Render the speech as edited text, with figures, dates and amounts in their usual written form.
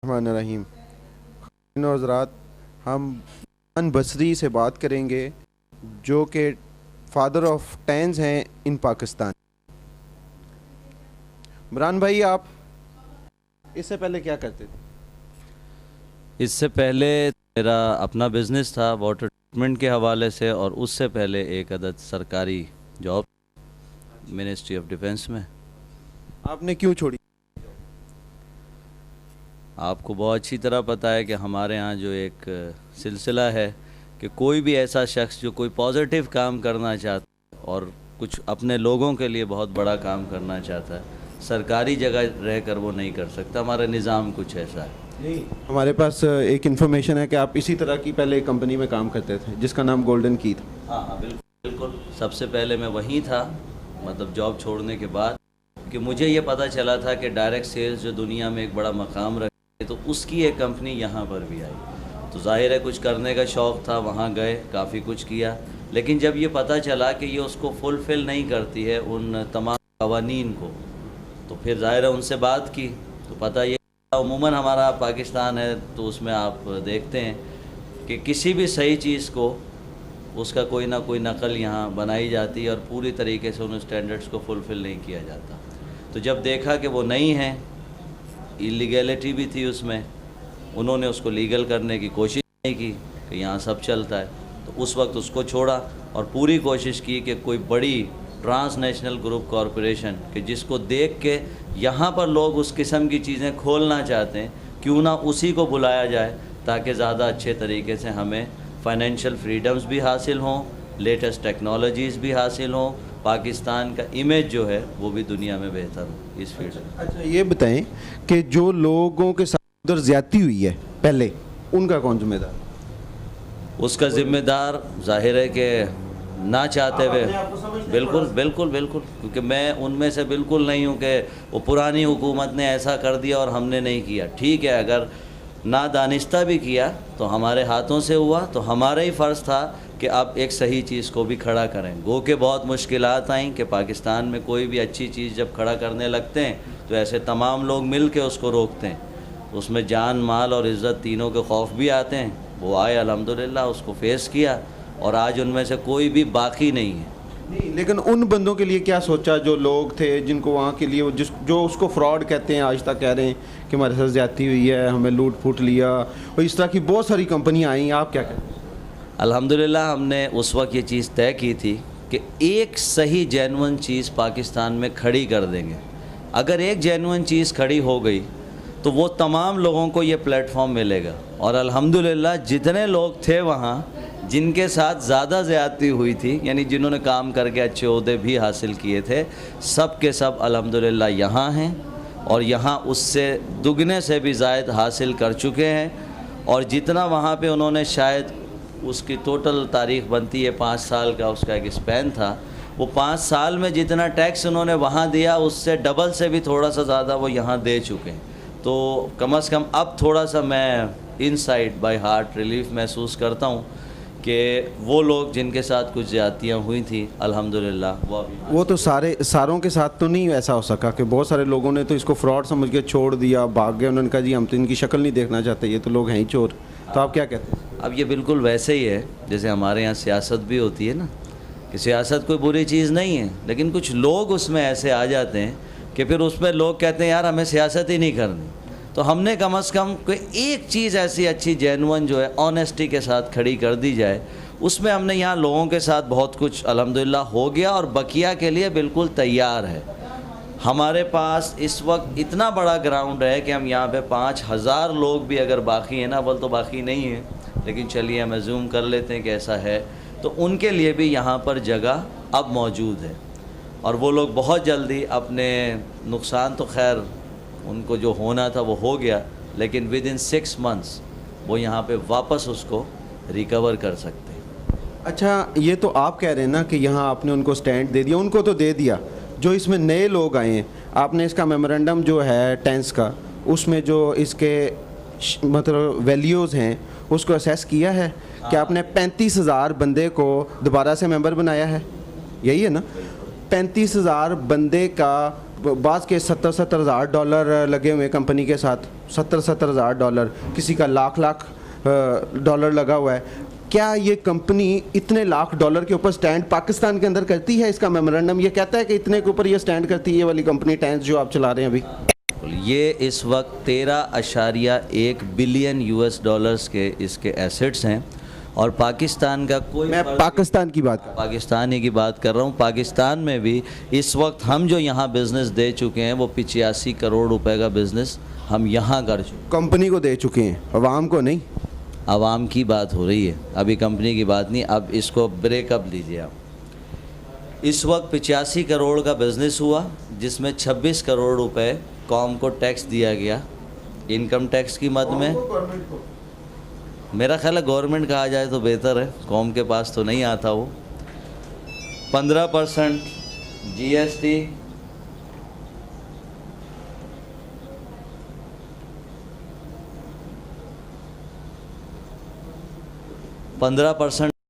الرحمن الرحیم. حضرات، ہم عمران بصری سے بات کریں گے جو کہ فادر آف ٹینز ہیں ان پاکستان. عمران بھائی، آپ اس سے پہلے کیا کرتے تھے؟ اس سے پہلے میرا اپنا بزنس تھا واٹر ٹریٹمنٹ کے حوالے سے، اور اس سے پہلے ایک عدد سرکاری جاب منسٹری آف ڈیفنس میں. آپ نے کیوں چھوڑی؟ آپ کو بہت اچھی طرح پتہ ہے کہ ہمارے ہاں جو ایک سلسلہ ہے کہ کوئی بھی ایسا شخص جو کوئی پازیٹیو کام کرنا چاہتا ہے اور کچھ اپنے لوگوں کے لیے بہت بڑا کام کرنا چاہتا ہے، سرکاری جگہ رہ کر وہ نہیں کر سکتا. ہمارا نظام کچھ ایسا ہے. ہمارے پاس ایک انفارمیشن ہے کہ آپ اسی طرح کی پہلے ایک کمپنی میں کام کرتے تھے جس کا نام گولڈن کی تھا. ہاں بالکل. سب سے پہلے میں وہیں تھا، مطلب جاب چھوڑنے کے بعد، کہ مجھے یہ پتہ چلا تھا کہ ڈائریکٹ سیلز جو دنیا میں ایک بڑا مقام رکھے تو اس کی ایک کمپنی یہاں پر بھی آئی. تو ظاہر ہے کچھ کرنے کا شوق تھا، وہاں گئے، کافی کچھ کیا. لیکن جب یہ پتہ چلا کہ یہ اس کو فلفل نہیں کرتی ہے ان تمام قوانین کو، تو پھر ظاہر ہے ان سے بات کی. تو پتہ یہ عموماً ہمارا پاکستان ہے تو اس میں آپ دیکھتے ہیں کہ کسی بھی صحیح چیز کو اس کا کوئی نہ کوئی نقل یہاں بنائی جاتی ہے اور پوری طریقے سے ان اسٹینڈرڈس کو فلفل نہیں کیا جاتا. تو جب دیکھا کہ وہ نہیں ہیں، ایلیگیلٹی بھی تھی اس میں، انہوں نے اس کو لیگل کرنے کی کوشش نہیں کی کہ یہاں سب چلتا ہے، تو اس وقت اس کو چھوڑا اور پوری کوشش کی کہ کوئی بڑی ٹرانس نیشنل گروپ کارپوریشن کہ جس کو دیکھ کے یہاں پر لوگ اس قسم کی چیزیں کھولنا چاہتے ہیں، کیوں نہ اسی کو بلایا جائے تاکہ زیادہ اچھے طریقے سے ہمیں فائنینشیل فریڈمز بھی حاصل ہوں، لیٹسٹ ٹیکنالوجیز بھی حاصل ہوں، پاکستان کا امیج جو ہے وہ بھی دنیا میں بہتر ہو اس فیلڈ میں. اچھا، یہ بتائیں کہ جو لوگوں کے ساتھ ادھر زیادتی ہوئی ہے پہلے، ان کا کون ذمہ دار؟ اس کا ذمہ دار ظاہر ہے کہ نہ چاہتے ہوئے، بالکل، کیونکہ میں ان میں سے بالکل نہیں ہوں کہ وہ پرانی حکومت نے ایسا کر دیا اور ہم نے نہیں کیا. ٹھیک ہے، اگر نادانستہ بھی کیا تو ہمارے ہاتھوں سے ہوا، تو ہمارا ہی فرض تھا کہ اب ایک صحیح چیز کو بھی کھڑا کریں. گو کہ بہت مشکلات آئیں کہ پاکستان میں کوئی بھی اچھی چیز جب کھڑا کرنے لگتے ہیں تو ایسے تمام لوگ مل کے اس کو روکتے ہیں. اس میں جان، مال اور عزت تینوں کے خوف بھی آتے ہیں. وہ آئے الحمدللہ، اس کو فیس کیا، اور آج ان میں سے کوئی بھی باقی نہیں ہے. نہیں، لیکن ان بندوں کے لیے کیا سوچا جو لوگ تھے جن کو وہاں کے لیے جو اس کو فراڈ کہتے ہیں، آج تک کہہ رہے ہیں کہ ہمارے ساتھ زیادتی ہوئی ہے، ہمیں لوٹ پھوٹ لیا، اور اس طرح کی بہت ساری کمپنیاں آئیں. آپ کیا کہتے ہیں؟ الحمدللہ ہم نے اس وقت یہ چیز طے کی تھی کہ ایک صحیح جینون چیز پاکستان میں کھڑی کر دیں گے. اگر ایک جینون چیز کھڑی ہو گئی تو وہ تمام لوگوں کو یہ پلیٹ فارم ملے گا. اور الحمدللہ جتنے لوگ تھے وہاں جن کے ساتھ زیادہ زیادتی ہوئی تھی، یعنی جنہوں نے کام کر کے اچھے عہدے بھی حاصل کیے تھے، سب کے سب الحمدللہ یہاں ہیں، اور یہاں اس سے دگنے سے بھی زائد حاصل کر چکے ہیں. اور جتنا وہاں پہ انہوں نے، شاید اس کی ٹوٹل تاریخ بنتی ہے 5 سال کا، اس کا ایک اسپین تھا، وہ 5 سال میں جتنا ٹیکس انہوں نے وہاں دیا اس سے ڈبل سے بھی تھوڑا سا زیادہ وہ یہاں دے چکے ہیں. تو کم از کم اب تھوڑا سا میں ان سائڈ بائی ہارٹ ریلیف محسوس کرتا ہوں کہ وہ لوگ جن کے ساتھ کچھ زیادتیاں ہوئی تھیں الحمدللہ وہ تو ساروں کے ساتھ تو نہیں ایسا ہو سکا، کہ بہت سارے لوگوں نے تو اس کو فراڈ سمجھ کے چھوڑ دیا، بھاگ گئے. انہوں نے کہا جی ہم تو ان کی شکل نہیں دیکھنا چاہتے، یہ تو لوگ ہیں ہی چور. تو آپ کیا کہتے ہیں؟ اب یہ بالکل ویسے ہی ہے جیسے ہمارے یہاں سیاست بھی ہوتی ہے نا، کہ سیاست کوئی بری چیز نہیں ہے، لیکن کچھ لوگ اس میں ایسے آ جاتے ہیں کہ پھر اس میں لوگ کہتے ہیں یار ہمیں سیاست ہی نہیں کرنی. تو ہم نے کم از کم کوئی ایک چیز ایسی اچھی جینون جو ہے آنیسٹی کے ساتھ کھڑی کر دی جائے. اس میں ہم نے یہاں لوگوں کے ساتھ بہت کچھ الحمدللہ ہو گیا، اور بقیہ کے لیے بالکل تیار ہے. ہمارے پاس اس وقت اتنا بڑا گراؤنڈ ہے کہ ہم یہاں پہ 5000 لوگ بھی اگر باقی ہیں نا، بول تو باقی نہیں ہیں، لیکن چلیے ہم زوم کر لیتے ہیں کہ ایسا ہے، تو ان کے لیے بھی یہاں پر جگہ اب موجود ہے. اور وہ لوگ بہت جلدی اپنے نقصان تو خیر ان کو جو ہونا تھا وہ ہو گیا، لیکن ود ان 6 months وہ یہاں پہ واپس اس کو ریکور کر سکتے ہیں. اچھا، یہ تو آپ کہہ رہے ہیں نا کہ یہاں آپ نے ان کو سٹینڈ دے دیا، ان کو تو دے دیا. جو اس میں نئے لوگ آئے ہیں، آپ نے اس کا میمورنڈم جو ہے ٹینس کا، اس میں جو اس کے مطلب ویلیوز ہیں اس کو اسیس کیا ہے کہ آپ نے 35,000 بندے کو دوبارہ سے ممبر بنایا ہے؟ یہی ہے نا؟ 35,000 بندے کا بعض کے 70-70 ہزار ڈالر لگے ہوئے ہیں کمپنی کے ساتھ, 70-70 ہزار ڈالر, کسی کا لاکھ ڈالر لگا ہوا ہے. کیا یہ کمپنی اتنے لاکھ ڈالر کے اوپر سٹینڈ پاکستان کے اندر کرتی ہے؟ اس کا میمورنڈم یہ کہتا ہے کہ اتنے کے اوپر یہ سٹینڈ کرتی ہے یہ والی کمپنی ٹینس جو آپ چلا رہے ہیں ابھی؟ یہ اس وقت 13.1 بلین US ڈالرز کے اس کے ایسٹس ہیں, اور پاکستان کا کوئی, میں پاکستان کی بات کر رہا ہوں, پاکستانی کی بات کر رہا ہوں. پاکستان میں بھی اس وقت ہم جو یہاں بزنس دے چکے ہیں وہ 85 کروڑ روپے کا بزنس ہم یہاں کر چکے ہیں. کمپنی کو دے چکے ہیں, عوام کو نہیں. عوام کی بات ہو رہی ہے, ابھی کمپنی کی بات نہیں. اب اس کو بریک اپ لیجیے آپ. اس وقت 85 کروڑ کا بزنس ہوا جس میں 26 کروڑ روپے قوم کو ٹیکس دیا گیا, انکم ٹیکس کی مد میں. میرا خیال ہے گورنمنٹ کہا جائے تو بہتر ہے, قوم کے پاس تو نہیں آتا وہ. 15% GST, 15%